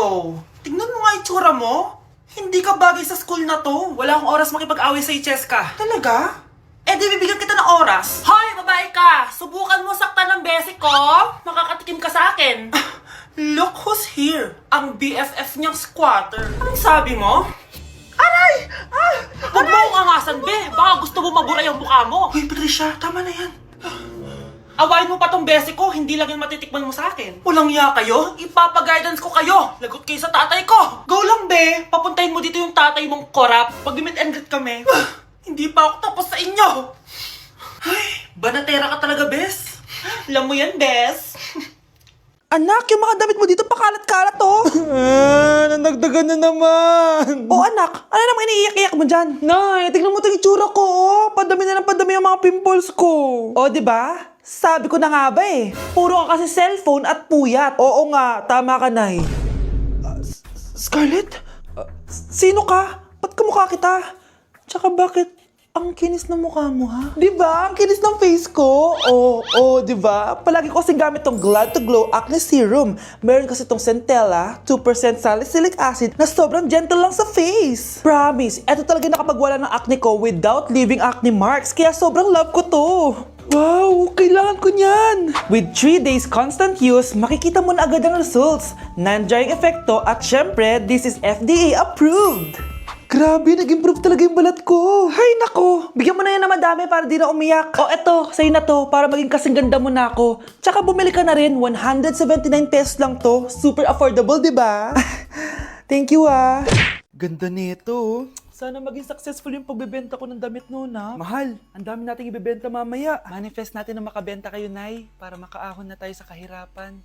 Oh, tignan mo nga itsura mo. Hindi ka bagay sa school na to. Wala akong oras makipag-away sa Cheska. Talaga? Eh di bibigyan kita ng oras. Hoy, babae ka! Subukan mo saktan ng basic ko. Makakatikim ka sa akin. Look who's here. Ang BFF niyang squatter. Anong sabi mo? Aray! Huwag mo akong angasan, be. Baka gusto mo mabura yung mukha mo. Hoy, Patricia, tama na yan. Awayin mo pa tong basic ko, hindi lang yung matitikman mo sa akin. Walang iya kayo, ipapa-guidance ko kayo. Lagot kayo sa tatay ko. Go lang, be. Papuntahin mo dito yung tatay mong korap. Pag-meet and greet kami. Hindi pa ako tapos sa inyo. Ay, banatera ka talaga, bes. Alam mo yan, bes. Anak, yung mga damit mo dito pakalat-kalat oh. Nandagdagan na naman. Oh anak, ano naman iniiyak-iyak mo dyan? Nay, tignan mo itong itsura ko oh. Padami na ng padami yung mga pimples ko. Oh, di ba? Sabi ko na nga ba eh. Puro ka kasi cellphone at puyat. Oo nga, tama ka, Nay. Scarlett? Sino ka? Ba't kamukha kita? Tsaka bakit ang kinis ng mukha mo, ha? Di ba? Ang kinis ng face ko. Oo, di ba? Palagi ko kasing gamit tong Glad to Glow Acne Serum. Meron kasi tong Centella, 2% salicylic acid na sobrang gentle lang sa face. Promise, eto talaga nakapagwala ng acne ko without leaving acne marks. Kaya sobrang love ko to. Wow, kailangan ko niyan! With 3 days constant use, makikita mo na agad ang results. Non-drying epekto at syempre, this is FDA approved. Grabe, nag-improve talaga yung balat ko. Hay nako, bigyan mo na yan na madami para di na umiyak. O eto, sa'yo na to para maging kasing ganda mo na ako. Tsaka bumili ka na rin, 179 pesos lang to. Super affordable, di ba? Thank you ah. Ganda nito. Sana maging successful yung pagbebenta ko ng damit noon ha. Mahal, ang dami nating ibebenta mamaya. Manifest natin na makabenta kayo, Nay, para makaahon na tayo sa kahirapan.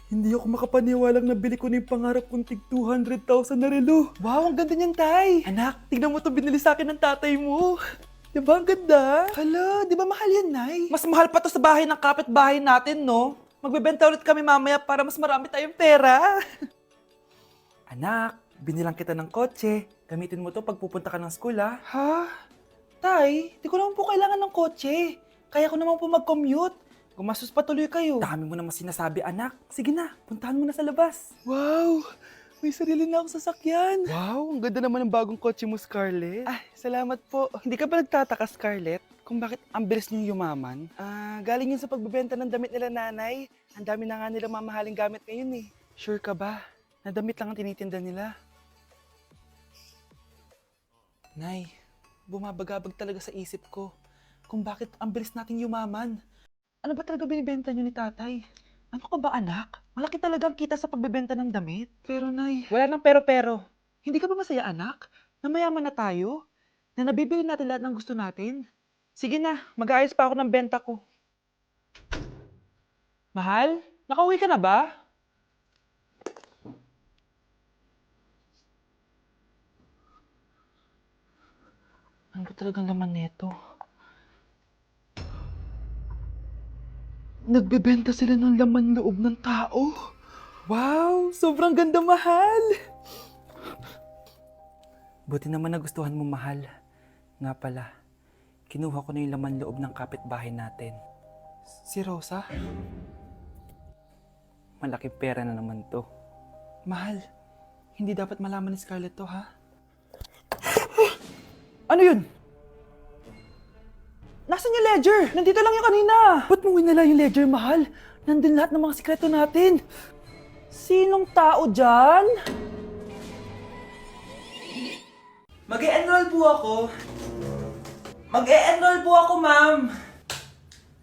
Hindi ako makapaniwalang nabili ko na yung pangarap kong tig 200,000 na relo. Wow, ang ganda niyan, Tay. Anak, tignan mo itong binili sa akin ng tatay mo. Diba ang ganda? Hala, di ba mahal yan, Nay? Mas mahal pa to sa bahay ng kapitbahay natin, no? Magbebenta ulit kami mamaya para mas marami tayong pera. Anak, binilang kita ng kotse. Gamitin mo to pag pupunta ka ng school, ha? Ha? Tay, di ko naman po kailangan ng kotse. Kaya ko naman po mag-commute. Gumastos pa tuloy kayo. Dami mo naman sinasabi, anak. Sige na, puntahan mo na sa labas. Wow! May sarili na akong sasakyan. Wow, ang ganda naman ng bagong kotse mo, Scarlett. Ay, salamat po. Hindi ka ba nagtataka, Scarlett, kung bakit ang bilis niyong yumaman? Galing yun sa pagbebenta ng damit nila, nanay. Ang dami na nga nilang mamahaling gamit ngayon eh. Sure ka ba? Na damit lang ang tinitinda nila? Nay, bumabagabag talaga sa isip ko kung bakit ang bilis nating yumaman. Ano ba talaga binibenta niyo ni tatay? Ano ka ba, anak? Malaki talaga ang kita sa pagbebenta ng damit. Pero, Nay... Wala nang pero-pero. Hindi ka ba masaya, anak? Na mayaman na tayo? Na nabibili natin lahat ng gusto natin? Sige na, mag-aayos pa ako ng benta ko. Mahal? Nakauwi ka na ba? Ano ba talagang laman nito? Nagbebenta sila ng laman loob ng tao. Wow! Sobrang ganda, mahal! Buti naman nagustuhan mo, mahal. Nga pala, kinuha ko na yung laman loob ng kapitbahay natin. Si Rosa? Malaking pera na naman to. Mahal, hindi dapat malaman ni Scarlett to, ha? Ano yun? Nasaan yung ledger? Nandito lang yung kanina. Ba't mo winala yung ledger, mahal? Nandun lahat ng mga sikreto natin. Sinong tao dyan? Mag-e-enroll po ako. Mag-e-enroll po ako, ma'am.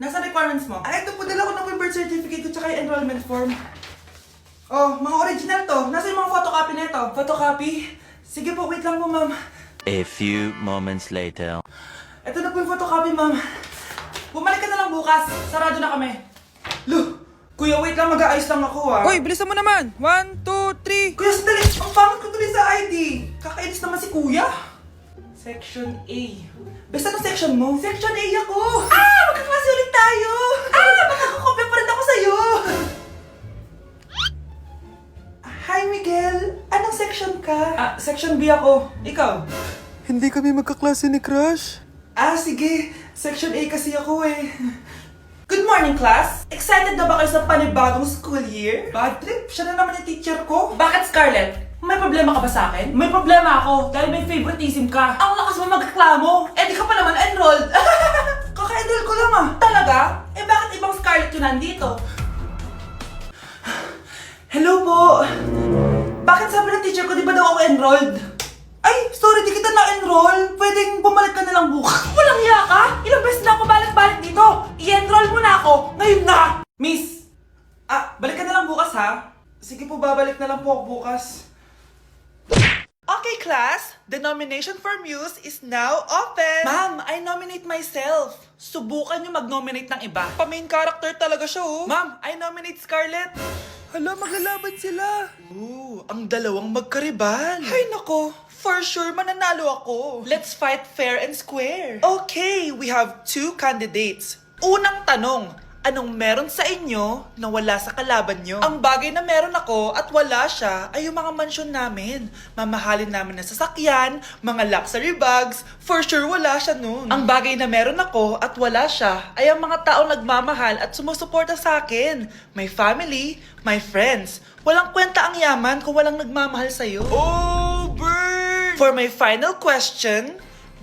Nasa requirements mo? Ito po, dala ko na po yung birth certificate ko tsaka yung enrollment form. Oh, mga original to. Nasa yung mga photocopy na ito? Photocopy? Sige po, wait lang po, ma'am. A few moments later. Ito na po yung photocopy, ma'am. Bumalik ka na lang bukas. Sarado na kami. Lo, kuya, wait lang. Mag-aayos lang ako, ah. Uy, bilisan mo naman! 1, 2, 3! Kuya, sandali. Ang pangit ko tuloy sa ID. Kakainis naman si kuya. Section A. Basta ng section mo? Section A ako. Magkaklase ulit tayo. Makakakopya pa rin ako sa'yo. Hi, Miguel. Anong section ka? Section B ako. Ikaw? Hindi kami magkaklase ni Crush. Sige. Section A kasi ako eh. Good Good morning, class! Excited na ba kayo sa panibagong school year? Bad trip, siya na naman yung teacher ko. Bakit, Scarlett? May problema ka ba sa akin? May problema ako dahil may favoritism ka. Ang lakas mo magreklamo. Eh di ka pa naman enrolled. Kaka-enroll ko lang ah. Talaga? Eh bakit ibang Scarlett yun nandito? Hello po. Bakit sabi ng teacher ko di ba daw ako enrolled? Ay, sorry, di kita na-enroll. Pwedeng bumalik ka na lang bukas. Walang hiya ka? Ilang beses na ako balik-balik dito. I-enroll mo na ako. Ngayon na! Miss, balik ka na lang bukas ha? Sige po, babalik na lang po ako bukas. Okay, class. The nomination for Muse is now open. Ma'am, I nominate myself. Subukan niyo mag-nominate ng iba. Pa-main character talaga siya, oh. Ma'am, I nominate Scarlett. Hala, maglalaban sila. Ooh, ang dalawang magkaribal. Ay, nako. For sure, mananalo ako. Let's fight fair and square. Okay, we have 2 candidates. Unang tanong, anong meron sa inyo na wala sa kalaban nyo? Ang bagay na meron ako at wala siya ay yung mga mansyon namin. Mamahalin namin na sasakyan, mga luxury bags. For sure, wala siya nun. Ang bagay na meron ako at wala siya ay ang mga taong nagmamahal at sumusuporta sa akin. My family, my friends. Walang kwenta ang yaman kung walang nagmamahal sa'yo. Oh, bird! For my final question,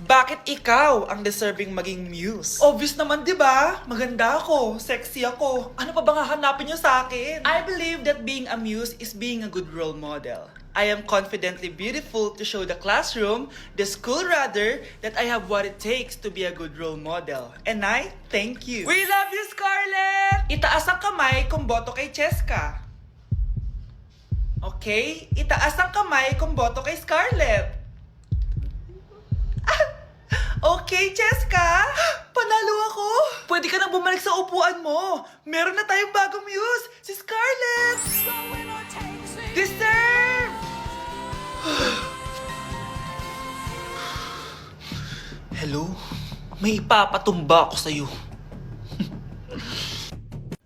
bakit ikaw ang deserving maging muse? Obvious naman, di ba? Maganda ako, sexy ako. Ano pa bang hahanapin niyo sa akin? I believe that being a muse is being a good role model. I am confidently beautiful to show the classroom, the school rather, that I have what it takes to be a good role model. And I thank you. We love you, Scarlett! Itaas ang kamay kung boto kay Cheska. Okay? Itaas ang kamay kung boto kay Scarlett. Okay, Cheska! Panalo ako! Pwede ka nang bumalik sa upuan mo! Meron na tayong bagong muse! Si Scarlett! Deserve! Hello? May ipapatumba ako sa'yo.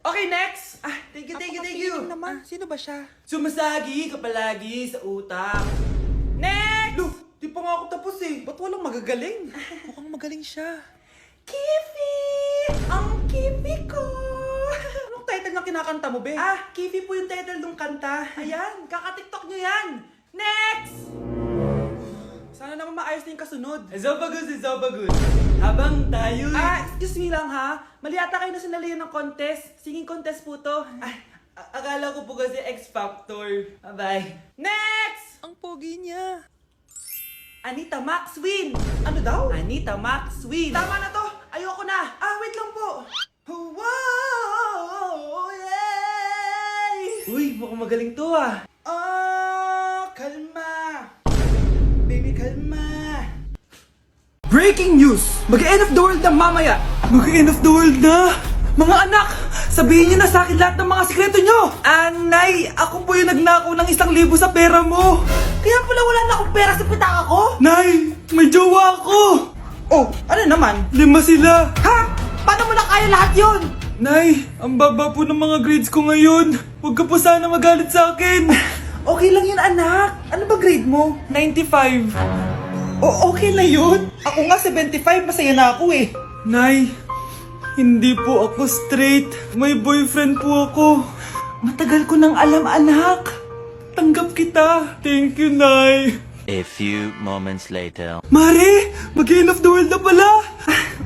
Okay, next! Thank you! naman, sino ba siya? Sumasagi ka palagi sa utak. Next! Look, di pa nga ako tapos eh. Ba't walang magagaling? Mukhang magaling siya. Kifi! Ang Kifi ko! Anong title ng kinakanta mo, be? Kifi po yung title ng kanta. Ayan, kaka-tiktok nyo yan. Next! Sana naman maayos na yung kasunod. Zobagud. Habang tayo... excuse me lang ha. Mali ata kayo na sinalihan ng contest. Singing contest po to. Akala ko po kasi X Factor. Bye-bye. Next! Ang pogi niya. Anita Max win! Ano daw? Anita Max win! Tama na to! Ayoko na! Wait lang po! Wow! Yay! Uy, mukhang magaling to kalma! Baby, kalma! Breaking news! Mag-end of the world na mamaya! Mag-end of the world na! Mga anak! Sabihin niyo na sa akin lahat ng mga sikreto niyo! Nay! Ako po yung nagnakaw ng 1,000 sa pera mo! Kaya pala wala na akong pera sa pitaka ko? Nay! May jowa ako! Oh, ano naman? 5 sila! Ha? Paano mo na kaya lahat yon? Nay, ang baba po ng mga grades ko ngayon. Huwag ka po sana magalit sa akin. Okay lang yun, anak. Ano ba grade mo? 95. Okay na yun? Ako nga 75, masaya na ako eh. Nay, hindi po ako straight. May boyfriend po ako. Matagal ko nang alam, anak. Tanggap kita. Thank you, Nay. A few moments later. Mari! Mag-end of the world na pala!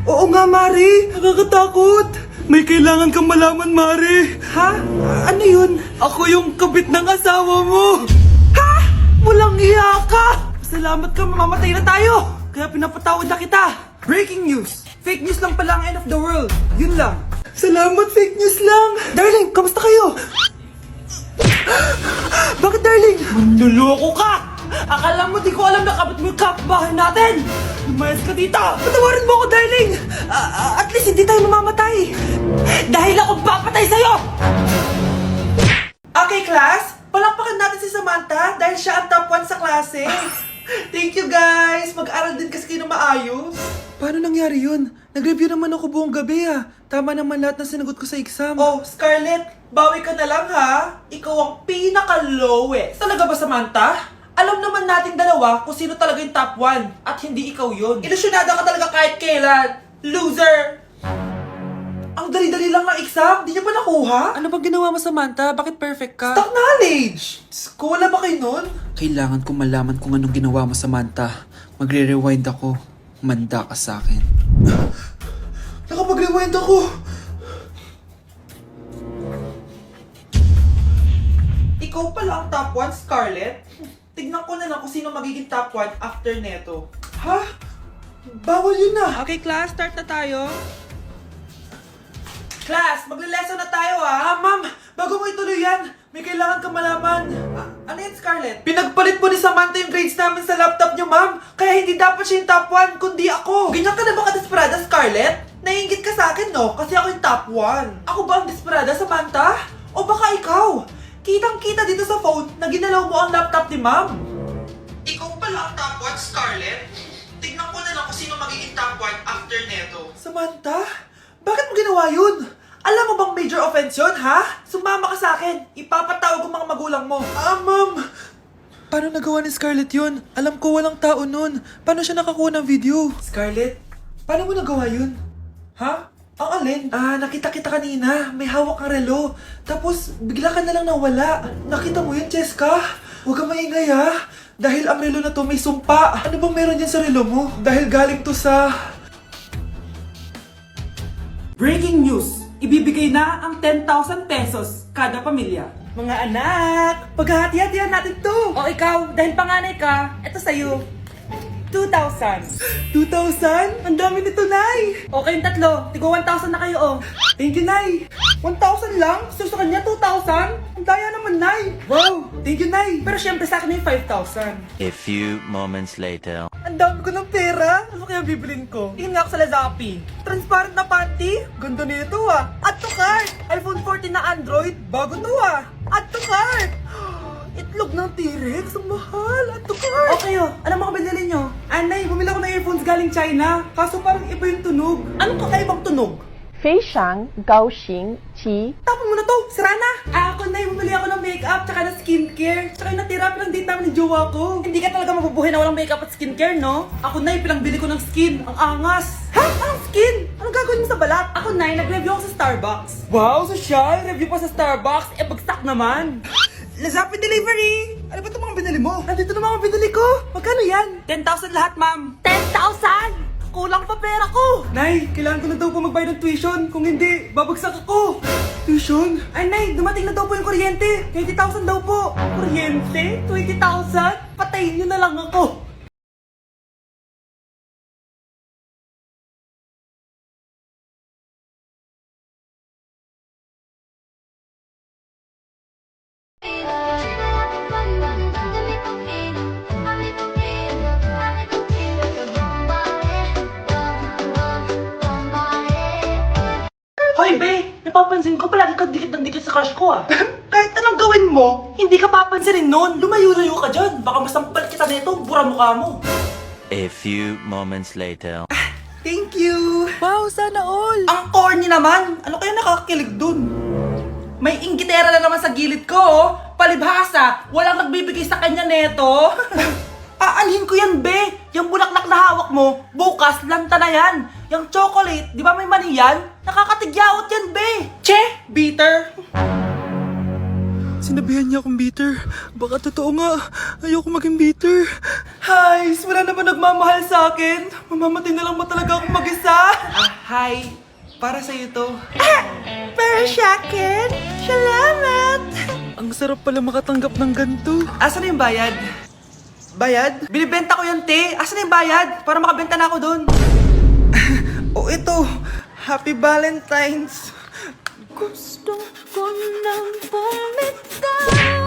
Oo nga, Mari! Nakakatakot! May kailangan kang malaman, Mari! Ha? Ano yun? Ako yung kabit ng asawa mo! Ha? Walang iya ka! Salamat ka, mamamatay na tayo! Kaya pinapatawad na kita! Breaking news! Fake news lang pala ang end of the world! Yun lang! Salamat, fake news lang! Darling, kamusta kayo? Bakit, darling? Manluloko ka! Akala mo di ko alam na kapit mo yung kapbahay natin! Lumayas ka dito! Patawarin mo ako, darling! At least hindi tayo mamamatay! Dahil ako papatay sa'yo! Okay, class! Palakpakan natin si Samantha dahil siya ang top 1 sa klase. Thank you, guys! Mag-aral din kasi kayo na maayos. Paano nangyari yun? Nag-review naman ako buong gabi Tama naman lahat ng sinagot ko sa exam. Oh, Scarlett! Bawi ka na lang ha! Ikaw ang pinaka-lowest! Talaga ba, Samantha? Alam naman nating dalawa kung sino talaga yung top 1 at hindi ikaw yun. Ilusyonada ka talaga kahit kailan. Loser! Ang Ang dali-dali lang ng exam, di niyo pa nakuha? Ano bang ginawa mo, Samantha? Bakit perfect ka? Stock knowledge! Diyos ko, wala ba kayo nun? Kailangan ko malaman kung anong ginawa mo, Samantha. Magre-rewind ako. Manda ka sa akin. Nakapag-rewind ako! Ikaw pala ang top 1, Scarlett? Tignan ko na lang kung sino magiging top 1 after neto. Ha? Bawal yun na! Okay, class, start na tayo. Class, magle-lesson na tayo ah! Ma'am, bago mo ituloy yan, may kailangan ka malaman. Ano yan, Scarlett? Pinagpalit po ni Samantha yung grades namin sa laptop niyo, ma'am. Kaya hindi dapat siya yung top 1, kundi ako. Ganyan ka na ba ka-desperada, Scarlett? Naiingit ka sa akin, no? Kasi ako yung top 1. Ako ba ang desperada, Samantha? O baka ikaw? Kitang-kita dito sa phone na ginalaw mo ang laptop ni ma'am. Ikaw pala ang top 1, Scarlett? Tignan ko na lang kung sino magiging top 1 after neto. Samantha? Bakit mo ginawa yun? Alam mo bang major offense yun, ha? Sumama ka sa akin. Ipapatawag ang mga magulang mo. Ma'am. Paano nagawa ni Scarlett yun? Alam ko walang tao nun. Paano siya nakakuha ng video? Scarlett, paano mo nagawa yun? Ha? Ang alin? Nakita kita kanina. May hawak kang relo. Tapos, bigla ka na lang nawala. Nakita mo yun, Cheska? Huwag kang maingay, ha? Dahil ang relo na to may sumpa. Ano bang meron yan sa relo mo? Dahil galing to sa... Breaking news! Ibibigay na ang 10,000 pesos kada pamilya. Mga anak, paghahati-hatihan natin to. O ikaw, dahil panganay ka, eto sa'yo. 2,000. 2,000? Ang dami nito, Nay. Okay yung tatlo, tigo 1,000 na kayo oh. Thank you, Nay. 1,000 lang? So sa kanya, 2,000? Ang daya naman, Nay. Wow, thank you, Nay. Pero syempre sa akin yung 5,000. A few moments later. Ang dami ko ng pera. Ano kaya bibilin ko? Tingin nga ako sa Lazappi. Transparent na panty? Ganda nito ah. Add to cart! iPhone 14 na Android? Bago to ah. Add to cart! Itlog ng T-Rex? Ang mahal! Add to cart! Okay oh, ano mga binili nyo? Anay, bumili ako ng earphones galing China. Kaso parang iba yung tunog. Anong kakaibang tunog? 非常高兴其 Tapon mo na to, sira na! Ako na, bumili ako ng makeup tsaka ng skincare. Tsaka yung natira pinang date namin ng jowa ko. Hindi ka talaga mabubuhay na walang makeup at skincare, no? Ako na, pinangbili ko ng skin. Ang angas! Ha? Anong skin? Anong gagawin mo sa balat? Ako na, nag-review ako sa Starbucks. Wow, social! Review pa sa Starbucks? Eh, bagsak naman! Lazapin delivery! Ano ba itong mga binili mo? Nandito na mga binili ko. Magkano yan? 10,000 lahat, ma'am. 10,000? Kulang pa pera ko. Nay, kailangan ko na daw po magbayad ng tuition. Kung hindi, babagsak ako. Tuition? Ay, Nay, dumating na daw po yung kuryente. 20,000 daw po. Kuryente? 20,000? Patayin niyo na lang ako. Hoy, be! Napapansin ko palagi ka dikit ng dikit sa crush ko ah. Kahit anong gawin mo, Hindi ka papansinin nun. Lumayo-layo ka dyan. Baka masampal kita nito. Bura mukha mo. A few moments later. thank you! Wow, sana all. Ang corny naman! Ano kaya nakakakilig dun? May inggitera na naman sa gilid ko, oh. Palibhasa, walang nagbibigay sa kanya neto. Aanhin ko yan, be. Yung bulaklak na hawak mo, bukas, lanta na yan. Yung chocolate, di ba may mani yan? Nakakatigyawat yan, be. Che, bitter. Sinabihan niya akong bitter. Baka totoo nga. Ayoko maging bitter. Hi, wala na ba nagmamahal sa akin? Mamamatay na lang ba talaga akong mag-isa? Hi. Para sa'yo to. Para sa akin? Salamat! Ang sarap pala makatanggap ng ganito. Asan na yung bayad? Bayad? Binibenta ko yung te. Asan na yung bayad? Para makabenta na ako dun. Oh, ito. Happy Valentine's. gusto ko nang bumitaw